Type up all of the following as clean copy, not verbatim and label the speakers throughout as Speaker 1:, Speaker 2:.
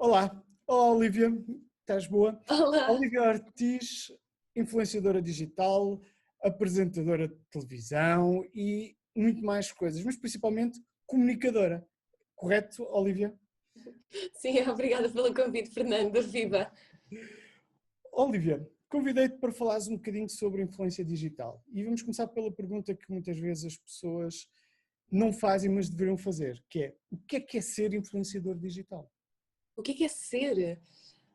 Speaker 1: Olá, olá Olívia, estás boa?
Speaker 2: Olá!
Speaker 1: Olívia Ortiz, influenciadora digital, apresentadora de televisão e muito mais coisas, mas principalmente comunicadora. Correto, Olívia?
Speaker 2: Sim, obrigada pelo convite, Fernando. Viva!
Speaker 1: Olívia, convidei-te para falares um bocadinho sobre influência digital e vamos começar pela pergunta que muitas vezes as pessoas não fazem, mas deveriam fazer, que é: o que é ser influenciador digital?
Speaker 2: O que é ser?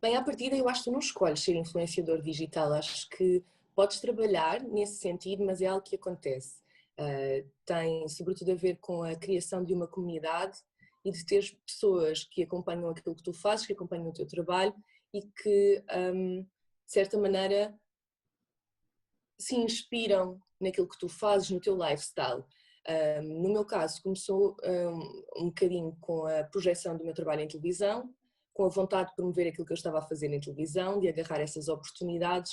Speaker 2: Bem, à partida eu acho que tu não escolhes ser influenciador digital, acho que podes trabalhar nesse sentido, mas é algo que acontece. Tem sobretudo a ver com a criação de uma comunidade e de ter pessoas que acompanham aquilo que tu fazes, que acompanham o teu trabalho e que, de certa maneira, se inspiram naquilo que tu fazes, no teu lifestyle. No meu caso, começou um bocadinho com a projeção do meu trabalho em televisão, com a vontade de promover aquilo que eu estava a fazer em televisão, de agarrar essas oportunidades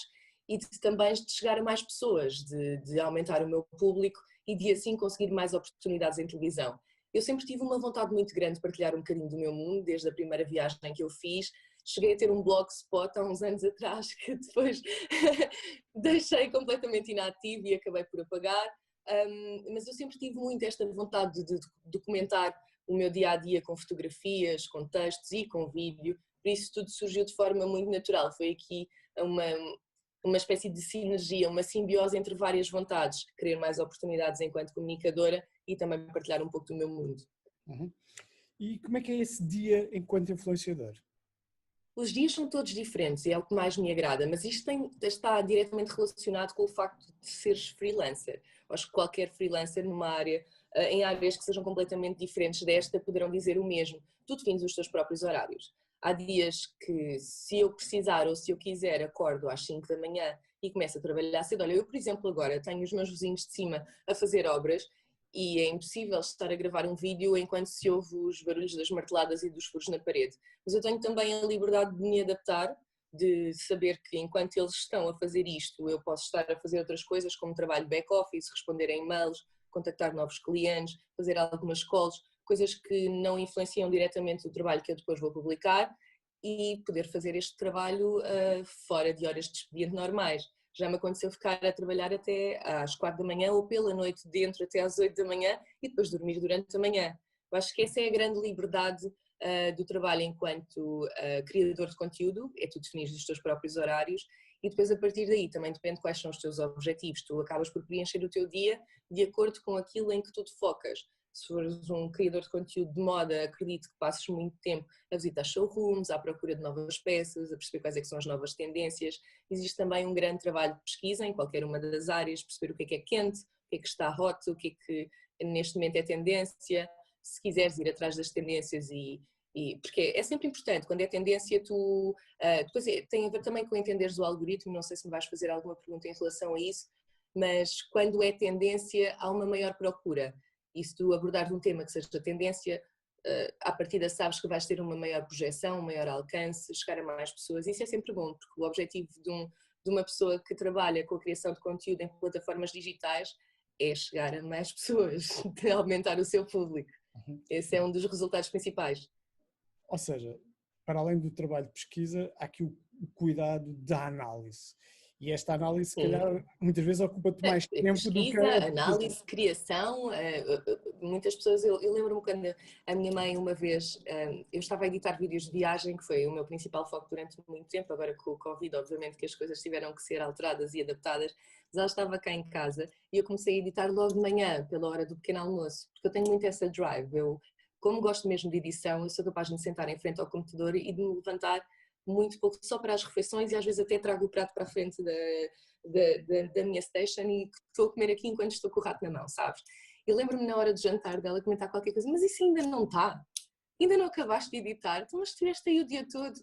Speaker 2: e também de chegar a mais pessoas, de aumentar o meu público e de assim conseguir mais oportunidades em televisão. Eu sempre tive uma vontade muito grande de partilhar um bocadinho do meu mundo, desde a primeira viagem que eu fiz. Cheguei a ter um blogspot há uns anos atrás que depois deixei completamente inativo e acabei por apagar, mas eu sempre tive muito esta vontade de documentar o meu dia-a-dia com fotografias, com textos e com vídeo, por isso tudo surgiu de forma muito natural, foi aqui uma, uma espécie de sinergia, uma simbiose entre várias vontades, querer mais oportunidades enquanto comunicadora e também partilhar um pouco do meu mundo.
Speaker 1: Uhum. E como é que é esse dia enquanto influenciador?
Speaker 2: Os dias são todos diferentes e é o que mais me agrada, mas isto está diretamente relacionado com o facto de seres freelancer. Acho que qualquer freelancer numa área, em áreas que sejam completamente diferentes desta, poderão dizer o mesmo. Tu defines os teus próprios horários. Há dias que, se eu precisar ou se eu quiser, acordo às 5 da manhã e começo a trabalhar cedo. Olha, eu, por exemplo, agora tenho os meus vizinhos de cima a fazer obras e é impossível estar a gravar um vídeo enquanto se ouve os barulhos das marteladas e dos furos na parede. Mas eu tenho também a liberdade de me adaptar, de saber que enquanto eles estão a fazer isto, eu posso estar a fazer outras coisas, como trabalho back-office, responder a e-mails, contactar novos clientes, fazer algumas calls, coisas que não influenciam diretamente o trabalho que eu depois vou publicar e poder fazer este trabalho fora de horas de expediente normais. Já me aconteceu ficar a trabalhar até às 4 da manhã ou pela noite dentro até às 8 da manhã e depois dormir durante a manhã. Eu acho que essa é a grande liberdade do trabalho enquanto criador de conteúdo, é tu definir os teus próprios horários e depois a partir daí também depende quais são os teus objetivos, tu acabas por preencher o teu dia de acordo com aquilo em que tu te focas. Se fores um criador de conteúdo de moda, acredito que passes muito tempo a visitar showrooms, à procura de novas peças, a perceber quais é que são as novas tendências. Existe também um grande trabalho de pesquisa em qualquer uma das áreas, perceber o que é quente, o que é que está hot, o que é que neste momento é tendência. Se quiseres ir atrás das tendências porque é sempre importante, quando é tendência depois tem a ver também com entenderes o algoritmo, não sei se me vais fazer alguma pergunta em relação a isso, mas quando é tendência há uma maior procura e se tu abordares um tema que seja tendência, à partida sabes que vais ter uma maior projeção, um maior alcance, chegar a mais pessoas, isso é sempre bom, porque o objetivo de uma pessoa que trabalha com a criação de conteúdo em plataformas digitais é chegar a mais pessoas, de aumentar o seu público.
Speaker 1: Uhum.
Speaker 2: Esse é um dos resultados principais.
Speaker 1: Ou seja, para além do trabalho de pesquisa, há aqui o cuidado da análise. E esta análise, se
Speaker 2: Sim.
Speaker 1: calhar, muitas vezes ocupa-te mais tempo do que
Speaker 2: Pesquisa,
Speaker 1: a pesquisa.
Speaker 2: análise, criação, muitas pessoas, eu lembro-me quando a minha mãe uma vez, eu estava a editar vídeos de viagem, que foi o meu principal foco durante muito tempo, agora com o Covid obviamente que as coisas tiveram que ser alteradas e adaptadas, mas ela estava cá em casa e eu comecei a editar logo de manhã, pela hora do pequeno almoço, porque eu tenho muito essa drive, como gosto mesmo de edição, eu sou capaz de me sentar em frente ao computador e de me levantar muito pouco só para as refeições e às vezes até trago o prato para a frente da minha station e estou a comer aqui enquanto estou com o rato na mão, sabes? E lembro-me na hora de jantar dela comentar qualquer coisa, mas isso ainda não está? Ainda não acabaste de editar? Então mas estiveste aí o dia todo?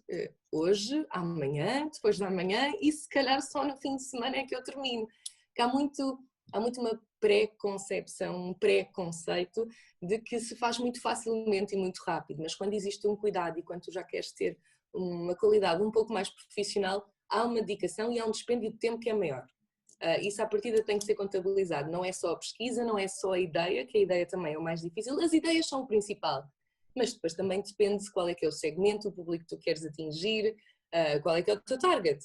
Speaker 2: Hoje, amanhã, depois da manhã e se calhar só no fim de semana é que eu termino. Que há muito uma pré-concepção, um pré-conceito de que se faz muito facilmente e muito rápido, mas quando existe um cuidado e quando tu já queres ter uma qualidade um pouco mais profissional, há uma dedicação e há um dispêndio de tempo que é maior. Isso à partida tem que ser contabilizado, não é só a pesquisa, não é só a ideia, que a ideia também é o mais difícil, as ideias são o principal. mas depois também depende de qual é que é o segmento, o público que tu queres atingir, qual é que é o teu target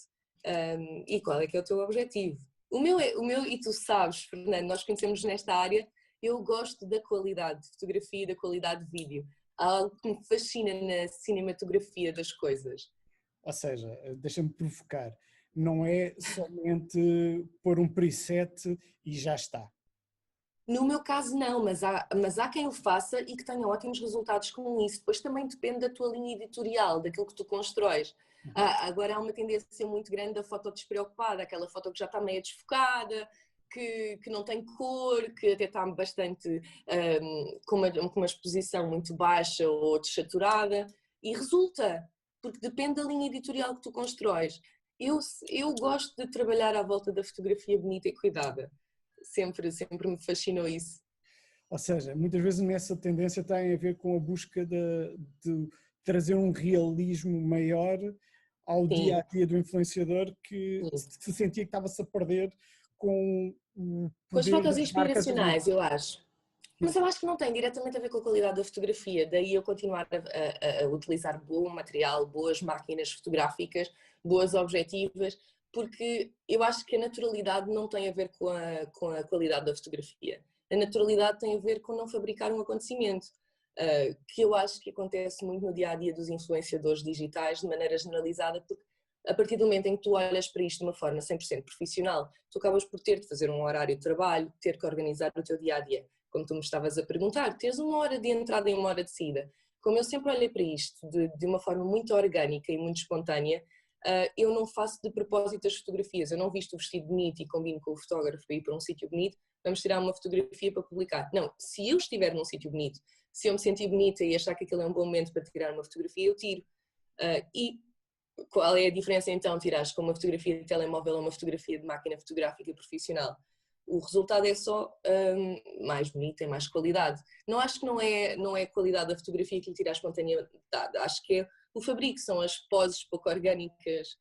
Speaker 2: e qual é que é o teu objetivo. O meu, e tu sabes, Fernando, nós conhecemos nesta área, eu gosto da qualidade de fotografia e da qualidade de vídeo. Há algo que me fascina na cinematografia das coisas.
Speaker 1: Ou seja, deixa-me provocar, não é somente pôr um preset e já está.
Speaker 2: No meu caso não, mas há quem o faça e que tenha ótimos resultados com isso. Depois também depende da tua linha editorial, daquilo que tu constróis. Agora há uma tendência muito grande da foto despreocupada, aquela foto que já está meio desfocada, que não tem cor, que até está bastante com uma exposição muito baixa ou dessaturada, e resulta, porque depende da linha editorial que tu constróis. Eu gosto de trabalhar à volta da fotografia bonita e cuidada. Sempre me fascinou isso.
Speaker 1: Ou seja, muitas vezes nessa tendência tem a ver com a busca de trazer um realismo maior ao dia a dia do influenciador, que
Speaker 2: Sim.
Speaker 1: se sentia que estava-se a perder com o
Speaker 2: Com as
Speaker 1: poder
Speaker 2: fotos
Speaker 1: das marcas ali.
Speaker 2: inspiracionais, eu acho. Mas eu acho que não tem diretamente a ver com a qualidade da fotografia, daí eu continuar a utilizar bom material, boas máquinas fotográficas, boas objetivas, porque eu acho que a naturalidade não tem a ver com a qualidade da fotografia. A naturalidade tem a ver com não fabricar um acontecimento, que eu acho que acontece muito no dia-a-dia dos influenciadores digitais, de maneira generalizada, porque a partir do momento em que tu olhas para isto de uma forma 100% profissional, tu acabas por ter de fazer um horário de trabalho, ter que organizar o teu dia-a-dia. Como tu me estavas a perguntar, teres uma hora de entrada e uma hora de saída. Como eu sempre olhei para isto de uma forma muito orgânica e muito espontânea, eu não faço de propósito as fotografias. Eu não visto o vestido bonito e combino com o fotógrafo para ir para um sítio bonito, vamos tirar uma fotografia para publicar. Não, se eu estiver num sítio bonito, se eu me sentir bonita e achar que aquele é um bom momento para tirar uma fotografia, eu tiro. E qual é a diferença então, tirares com uma fotografia de telemóvel ou uma fotografia de máquina fotográfica profissional? O resultado é só mais bonito, tem mais qualidade. Não acho que não é a qualidade da fotografia que lhe tira a espontaneidade, acho que é o fabrico, são as poses pouco orgânicas,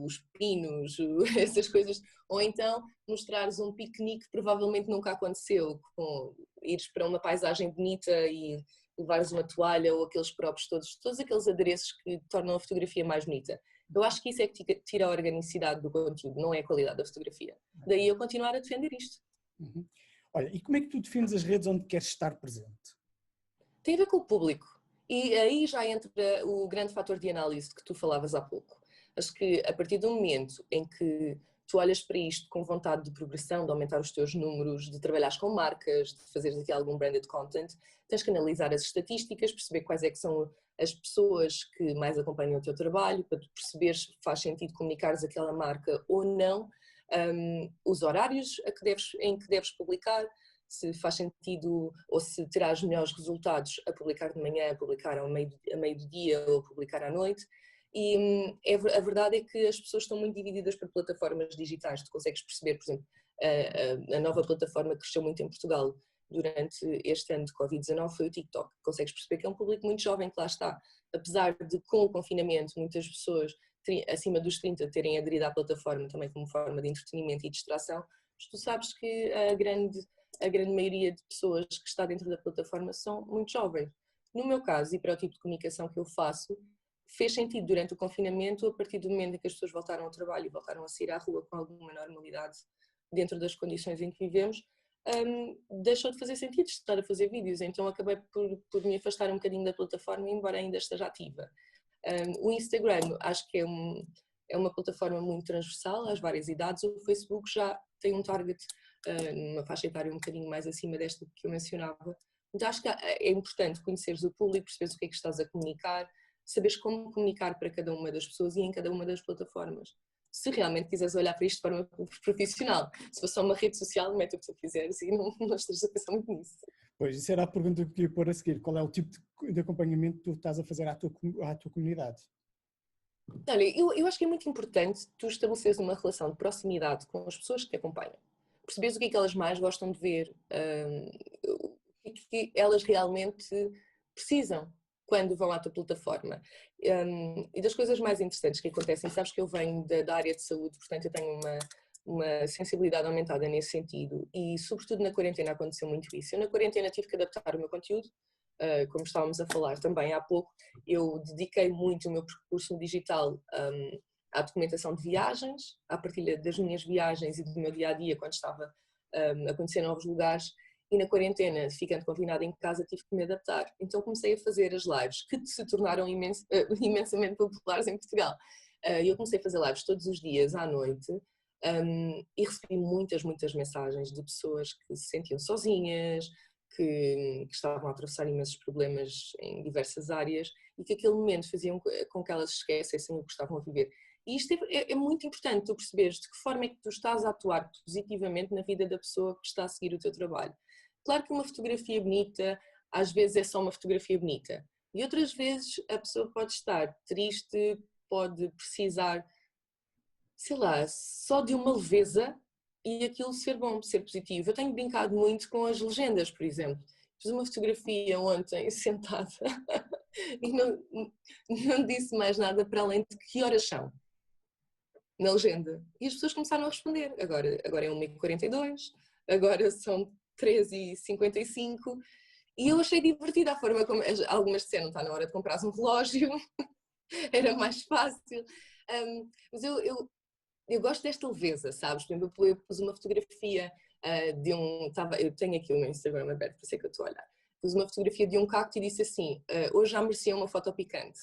Speaker 2: os pinos, essas coisas, ou então mostrares um piquenique que provavelmente nunca aconteceu, com ires para uma paisagem bonita e levares uma toalha ou aqueles próprios todos aqueles adereços que tornam a fotografia mais bonita. Eu acho que isso é que tira a organicidade do conteúdo, não é a qualidade da fotografia. Daí eu continuar a defender isto.
Speaker 1: Uhum. Olha, e como é que tu defines as redes onde queres estar presente?
Speaker 2: Tem a ver com o público. E aí já entra o grande fator de análise que tu falavas há pouco. Acho que a partir do momento em que tu olhas para isto com vontade de progressão, de aumentar os teus números, de trabalhares com marcas, de fazeres aqui algum branded content, tens que analisar as estatísticas, perceber quais é que são as pessoas que mais acompanham o teu trabalho, para tu perceberes se faz sentido comunicares aquela marca ou não, os horários em que deves publicar, se faz sentido ou se terás melhores resultados a publicar de manhã, a publicar a meio do dia ou a publicar à noite. E a verdade é que as pessoas estão muito divididas por plataformas digitais. Tu consegues perceber, por exemplo, a nova plataforma que cresceu muito em Portugal durante este ano de Covid-19 foi o TikTok. Consegues perceber que é um público muito jovem que lá está. Apesar de, com o confinamento, muitas pessoas acima dos 30 terem aderido à plataforma também como forma de entretenimento e distração, mas tu sabes que a grande maioria de pessoas que está dentro da plataforma são muito jovens. No meu caso, e para o tipo de comunicação que eu faço, fez sentido durante o confinamento, a partir do momento em que as pessoas voltaram ao trabalho e voltaram a sair à rua com alguma normalidade dentro das condições em que vivemos, deixou de fazer sentido estar a fazer vídeos, então acabei por me afastar um bocadinho da plataforma, embora ainda esteja ativa. O Instagram acho que é uma plataforma muito transversal às várias idades, o Facebook já tem um target numa faixa etária um bocadinho mais acima desta que eu mencionava. Então acho que é importante conheceres o público, perceberes o que é que estás a comunicar, saberes como comunicar para cada uma das pessoas e em cada uma das plataformas. Se realmente quiseres olhar para isto de forma profissional, se for só uma rede social, mete o que tu quiseres e não estejas a pensar muito nisso.
Speaker 1: Pois, isso era a pergunta que eu ia pôr a seguir. Qual é o tipo de acompanhamento que tu estás a fazer à tua comunidade?
Speaker 2: Olha, eu acho que é muito importante tu estabeleceres uma relação de proximidade com as pessoas que te acompanham. Perceberes o que é que elas mais gostam de ver, o que é que elas realmente precisam quando vão à tua plataforma. E das coisas mais interessantes que acontecem, sabes que eu venho da área de saúde, portanto eu tenho uma sensibilidade aumentada nesse sentido e sobretudo na quarentena aconteceu muito isso. Eu na quarentena tive que adaptar o meu conteúdo, como estávamos a falar também há pouco, eu dediquei muito o meu percurso no digital à documentação de viagens, à partilha das minhas viagens e do meu dia-a-dia quando estava a conhecer novos lugares, e na quarentena, ficando confinada em casa, tive que me adaptar. Então comecei a fazer as lives, que se tornaram imensamente populares em Portugal. Eu comecei a fazer lives todos os dias à noite, e recebi muitas mensagens de pessoas que se sentiam sozinhas, que estavam a atravessar imensos problemas em diversas áreas e que aquele momento fazia com que elas esquecessem o que estavam a viver. E isto é muito importante, tu perceberes de que forma é que tu estás a atuar positivamente na vida da pessoa que está a seguir o teu trabalho. Claro que uma fotografia bonita, às vezes é só uma fotografia bonita. E outras vezes a pessoa pode estar triste, pode precisar, sei lá, só de uma leveza e aquilo ser bom, ser positivo. Eu tenho brincado muito com as legendas, por exemplo. Fiz uma fotografia ontem sentada e não disse mais nada para além de que horas são na legenda. E as pessoas começaram a responder. Agora é 1h42, agora são 13h55. E eu achei divertida a forma como algumas disseram, está na hora de comprar um relógio, era mais fácil. Mas eu gosto desta leveza, sabes? Por exemplo, eu pus uma fotografia eu tenho aqui o meu Instagram aberto, por isso é que eu estou a olhar. Pus uma fotografia de um cacto e disse assim, hoje já merecia uma foto picante.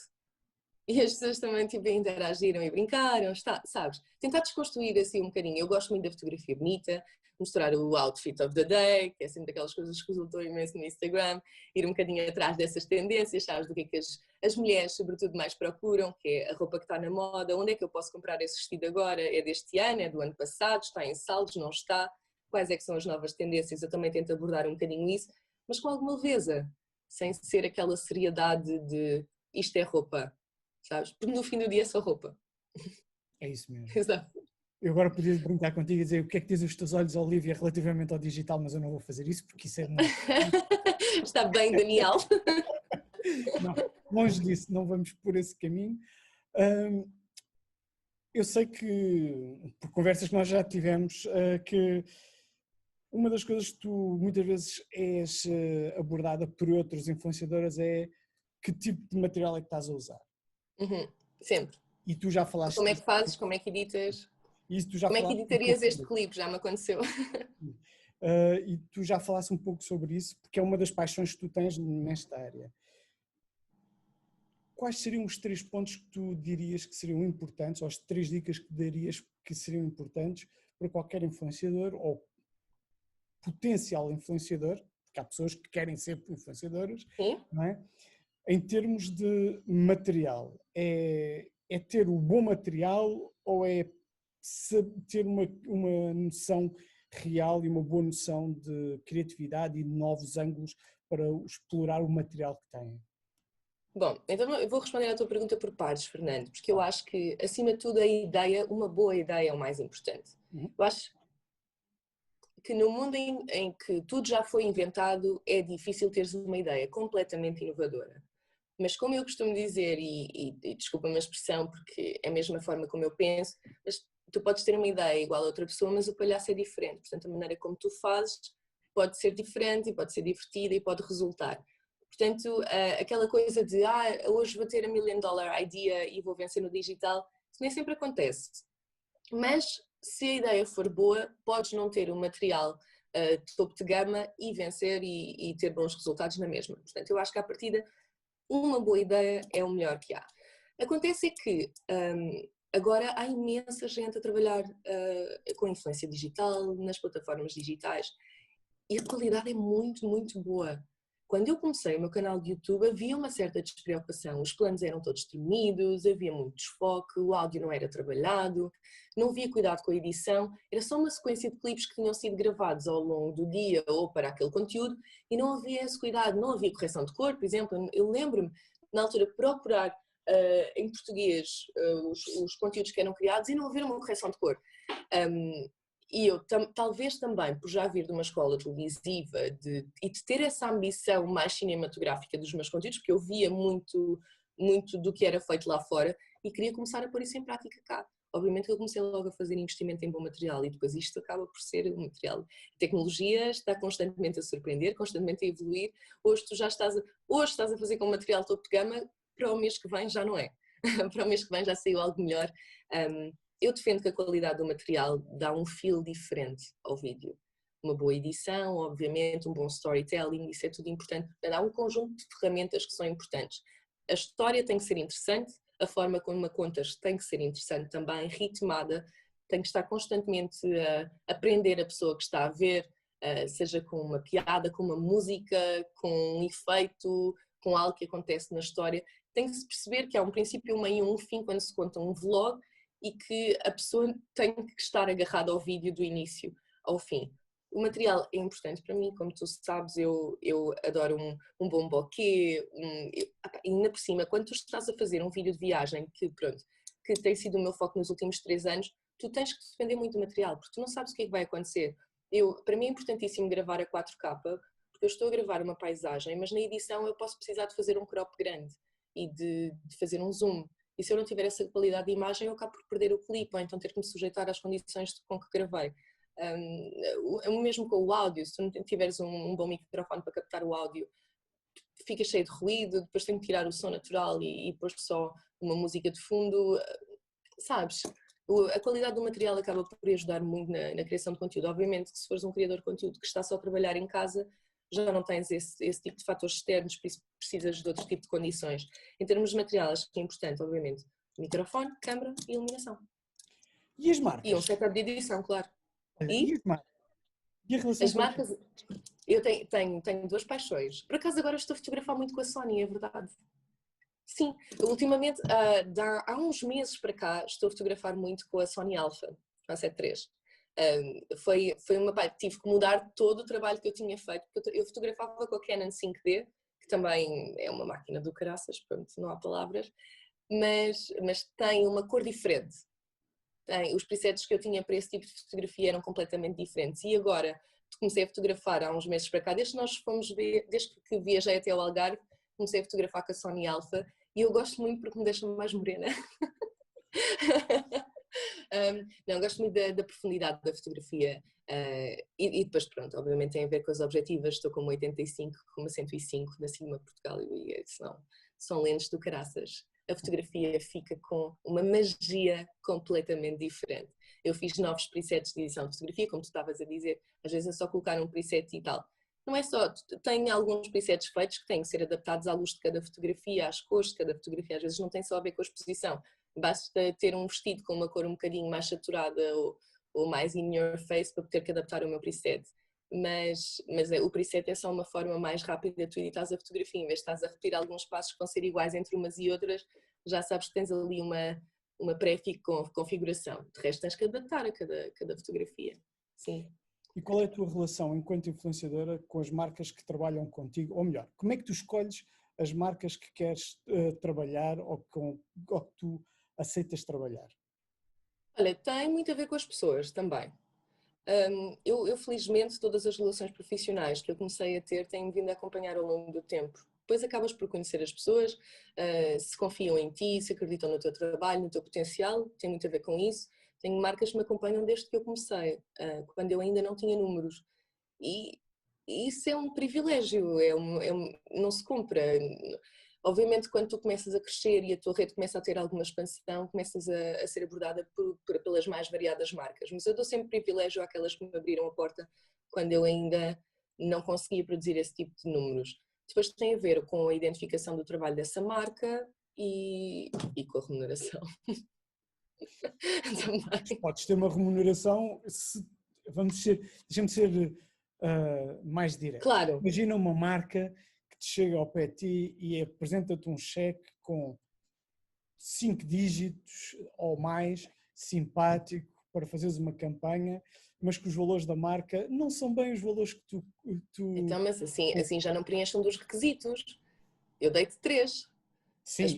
Speaker 2: E as pessoas também tipo, interagiram e brincaram, sabes? Tentar desconstruir assim um bocadinho. Eu gosto muito da fotografia bonita, mostrar o outfit of the day, que é sempre daquelas coisas que resultam imenso no Instagram, ir um bocadinho atrás dessas tendências, sabes? Do que é que as mulheres, sobretudo, mais procuram, que é a roupa que está na moda, onde é que eu posso comprar esse vestido agora? É deste ano, é do ano passado, está em saldos, não está? Quais é que são as novas tendências? Eu também tento abordar um bocadinho isso, mas com alguma leveza, sem ser aquela seriedade de isto é roupa. Sabes? Porque no fim do dia é só roupa.
Speaker 1: É isso mesmo.
Speaker 2: Exato.
Speaker 1: Eu agora podia brincar contigo e dizer o que é que diz os teus olhos, Olivia, relativamente ao digital, mas eu não vou fazer isso porque isso é muito...
Speaker 2: Está bem, Daniel.
Speaker 1: Não, longe disso, não vamos por esse caminho. Eu sei que, por conversas que nós já tivemos, que uma das coisas que tu muitas vezes és abordada por outros influenciadoras é que tipo de material é que estás a usar.
Speaker 2: Uhum, sempre.
Speaker 1: E tu já falaste...
Speaker 2: Como é que fazes? Como é que editas?
Speaker 1: Isso tu já
Speaker 2: Como é que
Speaker 1: falaste
Speaker 2: editarias este clipe? Já me aconteceu.
Speaker 1: E tu já falaste um pouco sobre isso, porque é uma das paixões que tu tens nesta área. Quais seriam os 3 pontos que tu dirias que seriam importantes, ou as 3 dicas que darias que seriam importantes para qualquer influenciador ou potencial influenciador, porque há pessoas que querem ser influenciadoras,
Speaker 2: Sim?
Speaker 1: não é? Em termos de material, é ter o bom material ou é ter uma noção real e uma boa noção de criatividade e de novos ângulos para explorar o material que têm?
Speaker 2: Bom, então eu vou responder à tua pergunta por partes, Fernando, porque eu acho que, acima de tudo, a ideia, uma boa ideia é o mais importante. Eu acho que no mundo em que tudo já foi inventado, é difícil teres uma ideia completamente inovadora. Mas como eu costumo dizer, e desculpa-me a expressão, porque é a mesma forma como eu penso, mas tu podes ter uma ideia igual a outra pessoa, mas o palhaço é diferente. Portanto, a maneira como tu fazes pode ser diferente e pode ser divertida e pode resultar. Portanto, aquela coisa de hoje vou ter a $1 million idea e vou vencer no digital, isso nem sempre acontece. Mas se a ideia for boa, podes não ter um material de topo de gama e vencer e ter bons resultados na mesma. Portanto, eu acho que à partida uma boa ideia é o melhor que há. Acontece é que agora há imensa gente a trabalhar com influência digital, nas plataformas digitais, e a qualidade é muito boa. Quando eu comecei o meu canal de YouTube havia uma certa despreocupação, os planos eram todos tremidos, havia muito desfoque, o áudio não era trabalhado, não havia cuidado com a edição, era só uma sequência de clipes que tinham sido gravados ao longo do dia ou para aquele conteúdo e não havia esse cuidado, não havia correção de cor, por exemplo. Eu lembro-me, na altura, procurar em português os conteúdos que eram criados e não haver uma correção de cor. E eu talvez também, por já vir de uma escola televisiva e de ter essa ambição mais cinematográfica dos meus conteúdos, porque eu via muito do que era feito lá fora e queria começar a pôr isso em prática cá. obviamente que eu comecei logo a fazer investimento em bom material e depois isto acaba por ser um material. A tecnologia está constantemente a surpreender, constantemente a evoluir. Hoje hoje estás a fazer com material topo de gama, para o mês que vem já não é. Para o mês que vem já saiu algo melhor. Eu defendo que a qualidade do material dá um feel diferente ao vídeo. Uma boa edição, obviamente, um bom storytelling, isso é tudo importante. Há um conjunto de ferramentas que são importantes. A história tem que ser interessante, a forma como a contas tem que ser interessante também, ritmada, tem que estar constantemente a aprender a pessoa que está a ver, seja com uma piada, com uma música, com um efeito, com algo que acontece na história. Tem que se perceber que há um princípio, um meio e um fim quando se conta um vlog e que a pessoa tem que estar agarrada ao vídeo do início ao fim. O material é importante para mim, como tu sabes, eu adoro um bom bokeh, e ainda por cima, quando tu estás a fazer um vídeo de viagem, que tem sido o meu foco nos últimos 3 anos, tu tens que depender muito do material, porque tu não sabes o que é que vai acontecer. Para mim é importantíssimo gravar a 4K, porque eu estou a gravar uma paisagem, mas na edição eu posso precisar de fazer um crop grande e de fazer um zoom. E se eu não tiver essa qualidade de imagem, eu acabo por perder o clipe, ou então ter que me sujeitar às condições com que gravei. O mesmo com o áudio, se tu não tiveres um bom microfone para captar o áudio, fica cheio de ruído, depois tenho que tirar o som natural e pôr só uma música de fundo, sabes? A qualidade do material acaba por ajudar muito na criação de conteúdo. Obviamente que se fores um criador de conteúdo que está só a trabalhar em casa, já não tens esse tipo de fatores externos, por isso precisas de outro tipo de condições. Em termos de material, acho que é importante, obviamente, microfone, câmara e iluminação.
Speaker 1: E as marcas?
Speaker 2: E um setup de edição, claro.
Speaker 1: E as marcas? E a relação
Speaker 2: as marcas, eu tenho 2 paixões. Por acaso agora estou a fotografar muito com a Sony, é verdade. Sim, ultimamente, há uns meses para cá, estou a fotografar muito com a Sony Alpha, a 7 III. Foi tive que mudar todo o trabalho que eu tinha feito, porque eu fotografava com a Canon 5D, que também é uma máquina do caraças, pronto, não há palavras, mas tem uma cor diferente. Os presets que eu tinha para esse tipo de fotografia eram completamente diferentes. E agora, comecei a fotografar há uns meses para cá, desde que viajei até ao Algarve, comecei a fotografar com a Sony Alpha e eu gosto muito porque me deixa mais morena. Não, gosto muito da profundidade da fotografia e depois pronto, obviamente tem a ver com as objetivas, estou com uma 85, com uma 105 na Sigma Portugal e são lentes do caraças. A fotografia fica com uma magia completamente diferente. Eu fiz novos presets de edição de fotografia, como tu estavas a dizer, às vezes é só colocar um preset e tal. Não é só, tem alguns presets feitos que têm que ser adaptados à luz de cada fotografia, às cores de cada fotografia, às vezes não tem só a ver com a exposição. Basta ter um vestido com uma cor um bocadinho mais saturada ou mais in your face para ter que adaptar o meu preset. Mas o preset é só uma forma mais rápida de tu editares a fotografia. Em vez de estás a repetir alguns passos que vão ser iguais entre umas e outras, já sabes que tens ali uma pré-configuração. De resto tens que adaptar a cada fotografia. Sim.
Speaker 1: E qual é a tua relação enquanto influenciadora com as marcas que trabalham contigo? Ou melhor, como é que tu escolhes as marcas que queres trabalhar ou que tu aceitas trabalhar?
Speaker 2: Olha, tem muito a ver com as pessoas também. Eu felizmente todas as relações profissionais que eu comecei a ter têm vindo a acompanhar ao longo do tempo. Depois acabas por conhecer as pessoas, se confiam em ti, se acreditam no teu trabalho, no teu potencial, tem muito a ver com isso. Tenho marcas que me acompanham desde que eu comecei, quando eu ainda não tinha números. E isso é um privilégio, não se compra. Obviamente, quando tu começas a crescer e a tua rede começa a ter alguma expansão, começas a ser abordada pelas mais variadas marcas. Mas eu dou sempre privilégio àquelas que me abriram a porta quando eu ainda não conseguia produzir esse tipo de números. Depois tem a ver com a identificação do trabalho dessa marca e com a remuneração.
Speaker 1: Também. Podes ter uma remuneração, deixa-me ser mais direto.
Speaker 2: Claro.
Speaker 1: Imagina uma marca que te chega ao pé de ti e apresenta-te um cheque com 5 dígitos ou mais, simpático, para fazeres uma campanha, mas que os valores da marca não são bem os valores que tu...
Speaker 2: Então, mas assim já não preenches um dos requisitos. Eu dei-te 3.
Speaker 1: Sim,
Speaker 2: as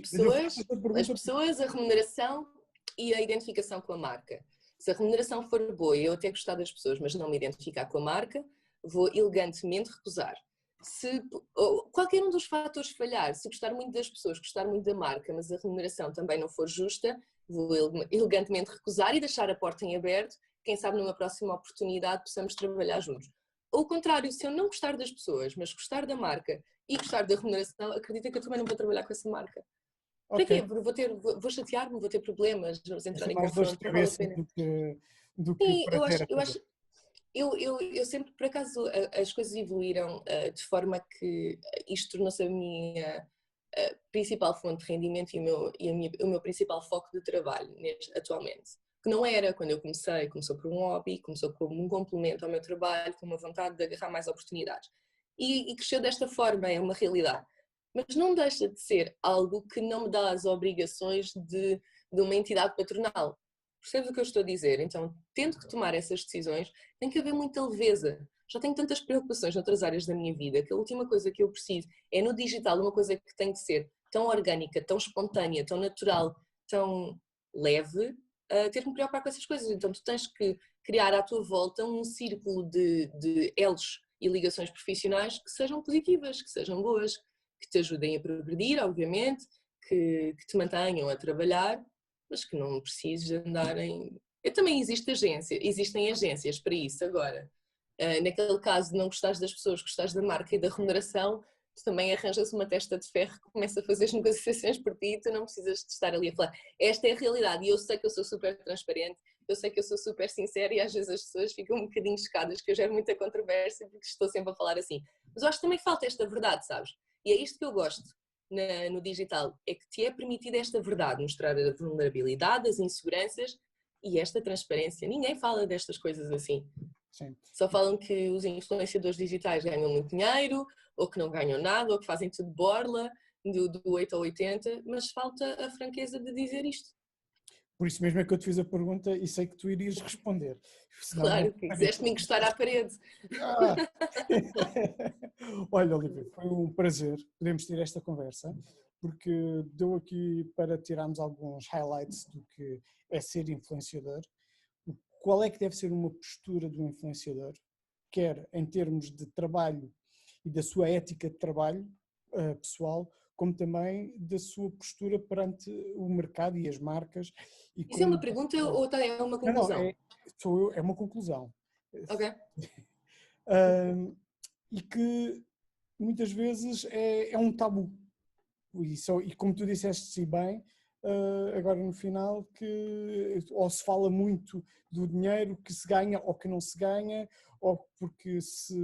Speaker 2: pessoas, a remuneração e a identificação com a marca. Se a remuneração for boa e eu até gostar das pessoas, mas não me identificar com a marca, vou elegantemente recusar. Se qualquer um dos fatores falhar, se gostar muito das pessoas, gostar muito da marca, mas a remuneração também não for justa, vou elegantemente recusar e deixar a porta em aberto. Quem sabe numa próxima oportunidade possamos trabalhar juntos. Ou o contrário, se eu não gostar das pessoas, mas gostar da marca e gostar da remuneração, acredita que eu também não vou trabalhar com essa marca. Para quê? Vou chatear-me, vou ter problemas, vamos entrar em
Speaker 1: Mais dores
Speaker 2: confronto,
Speaker 1: de
Speaker 2: não vale a
Speaker 1: cabeça
Speaker 2: pena.
Speaker 1: do que
Speaker 2: Sim,
Speaker 1: prazer a fazer.
Speaker 2: Eu sempre, por acaso, as coisas evoluíram de forma que isto tornou-se a minha principal fonte de rendimento o meu principal foco de trabalho atualmente. Que não era quando eu comecei, começou por um hobby, começou como um complemento ao meu trabalho, com uma vontade de agarrar mais oportunidades. E cresceu desta forma, é uma realidade. Mas não deixa de ser algo que não me dá as obrigações de uma entidade patronal. Percebes o que eu estou a dizer? Então, tendo que tomar essas decisões, tem que haver muita leveza. Já tenho tantas preocupações noutras áreas da minha vida que a última coisa que eu preciso é no digital uma coisa que tem que ser tão orgânica, tão espontânea, tão natural, tão leve, ter que me preocupar com essas coisas. Então tu tens que criar à tua volta um círculo de elos e ligações profissionais que sejam positivas, que sejam boas, que te ajudem a progredir, obviamente, que te mantenham a trabalhar, mas que não precises de andar em... Também existem agências para isso agora. Naquele caso de não gostares das pessoas, gostares da marca e da remuneração, tu também arranjas uma testa de ferro que começa a fazer as negociações por ti e tu não precisas de estar ali a falar. Esta é a realidade e eu sei que eu sou super transparente, eu sei que eu sou super sincera e às vezes as pessoas ficam um bocadinho chocadas que eu gero muita controvérsia porque estou sempre a falar assim. Mas eu acho que também falta esta verdade, sabes? E é isto que eu gosto no digital, é que te é permitida esta verdade, mostrar a vulnerabilidade, as inseguranças e esta transparência. Ninguém fala destas coisas assim.
Speaker 1: Sim.
Speaker 2: Só falam que os influenciadores digitais ganham muito dinheiro, ou que não ganham nada, ou que fazem tudo borla, do 8 ao 80, mas falta a franqueza de dizer isto.
Speaker 1: Por isso mesmo é que eu te fiz a pergunta e sei que tu irias responder. Senão não...
Speaker 2: Claro, que quiseste-me encostar à parede.
Speaker 1: Ah. Olha, Olivia, foi um prazer podermos ter esta conversa, porque deu aqui para tirarmos alguns highlights do que é ser influenciador, qual é que deve ser uma postura do influenciador, quer em termos de trabalho e da sua ética de trabalho pessoal, como também da sua postura perante o mercado e as marcas. E
Speaker 2: Isso é
Speaker 1: como...
Speaker 2: uma pergunta ou é uma
Speaker 1: Não,
Speaker 2: conclusão?
Speaker 1: é uma conclusão.
Speaker 2: Ok.
Speaker 1: E que muitas vezes é um tabu. E como tu disseste bem, agora no final, que ou se fala muito do dinheiro que se ganha ou que não se ganha, ou porque se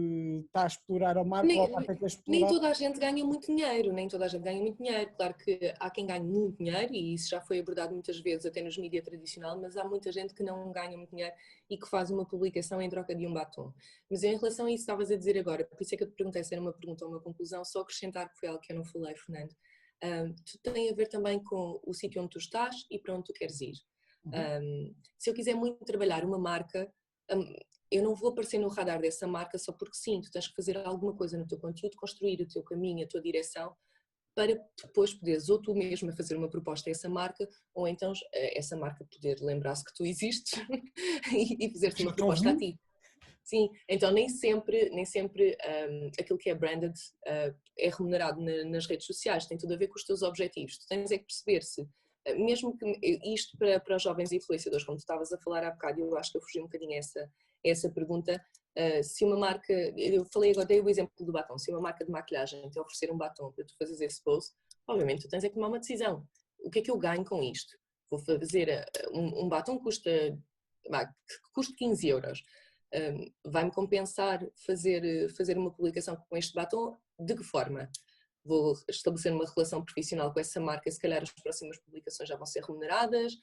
Speaker 1: está a explorar a marca ou a marca que é
Speaker 2: Nem
Speaker 1: explorar.
Speaker 2: toda a gente ganha muito dinheiro, nem toda a gente ganha muito dinheiro. Claro que há quem ganhe muito dinheiro e isso já foi abordado muitas vezes até nos mídias tradicional, mas há muita gente que não ganha muito dinheiro e que faz uma publicação em troca de um batom. Mas em relação a isso estavas a dizer agora, por isso é que eu te perguntei se era uma pergunta ou uma conclusão, só acrescentar que foi algo que eu não falei, Fernando. Tem a ver também com o sítio onde tu estás e para onde tu queres ir. Se eu quiser muito trabalhar uma marca, eu não vou aparecer no radar dessa marca só porque sim, tu tens que fazer alguma coisa no teu conteúdo, construir o teu caminho, a tua direção, para depois poderes ou tu mesma fazer uma proposta a essa marca, ou então essa marca poder lembrar-se que tu existes e fazer-te uma proposta a ti. Sim, então nem sempre aquilo que é branded é remunerado nas redes sociais, tem tudo a ver com os teus objetivos. Tu tens é que perceber se, mesmo que isto para os jovens influenciadores, como tu estavas a falar há bocado, eu acho que eu fugi um bocadinho a essa pergunta, se uma marca, eu falei agora, dei o exemplo do batom, se uma marca de maquilhagem te oferecer um batom para tu fazeres esse post, obviamente tu tens é que tomar uma decisão. O que é que eu ganho com isto? Vou fazer um batom que custa 15 euros. Vai-me compensar fazer uma publicação com este batom? De que forma? Vou estabelecer uma relação profissional com essa marca, se calhar as próximas publicações já vão ser remuneradas,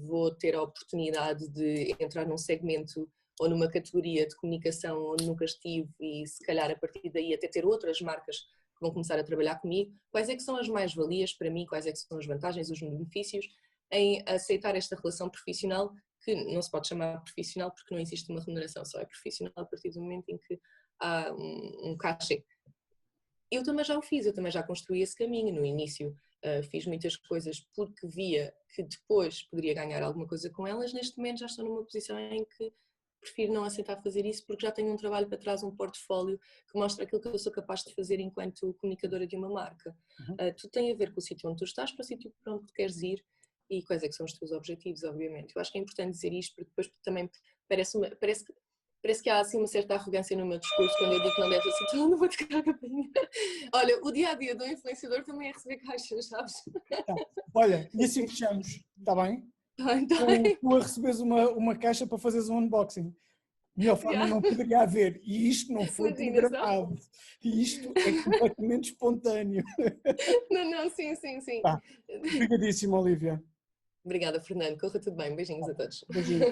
Speaker 2: vou ter a oportunidade de entrar num segmento ou numa categoria de comunicação onde nunca estive e se calhar a partir daí até ter outras marcas que vão começar a trabalhar comigo. Quais é que são as mais-valias para mim, quais é que são as vantagens, os benefícios em aceitar esta relação profissional que não se pode chamar profissional porque não existe uma remuneração, só é profissional a partir do momento em que há um cachê. Eu também já o fiz, eu também já construí esse caminho. No início fiz muitas coisas porque via que depois poderia ganhar alguma coisa com elas. Neste momento já estou numa posição em que prefiro não aceitar fazer isso porque já tenho um trabalho para trás, um portfólio que mostra aquilo que eu sou capaz de fazer enquanto comunicadora de uma marca. Tudo tem a ver com o sítio onde tu estás para o sítio para onde tu queres ir e quais é que são os teus objetivos, obviamente. Eu acho que é importante dizer isto, porque depois também parece que há assim uma certa arrogância no meu discurso quando eu digo que não deve ser assim, não vou tocar a campainha. Olha, o dia-a-dia do influenciador também é receber caixas, sabes?
Speaker 1: Tá. Olha, e assim fechamos, está bem?
Speaker 2: Tá bem.
Speaker 1: Tu a receberes uma caixa para fazeres um unboxing. Melhor forma
Speaker 2: Yeah.
Speaker 1: não poderia haver. E isto não foi
Speaker 2: Imagina só.
Speaker 1: programado. E isto é completamente espontâneo.
Speaker 2: Não, sim, sim, sim.
Speaker 1: Tá. Obrigadíssimo, Olivia.
Speaker 2: Obrigada, Fernando. Corra tudo bem. Beijinhos a todos.
Speaker 1: Beijinho.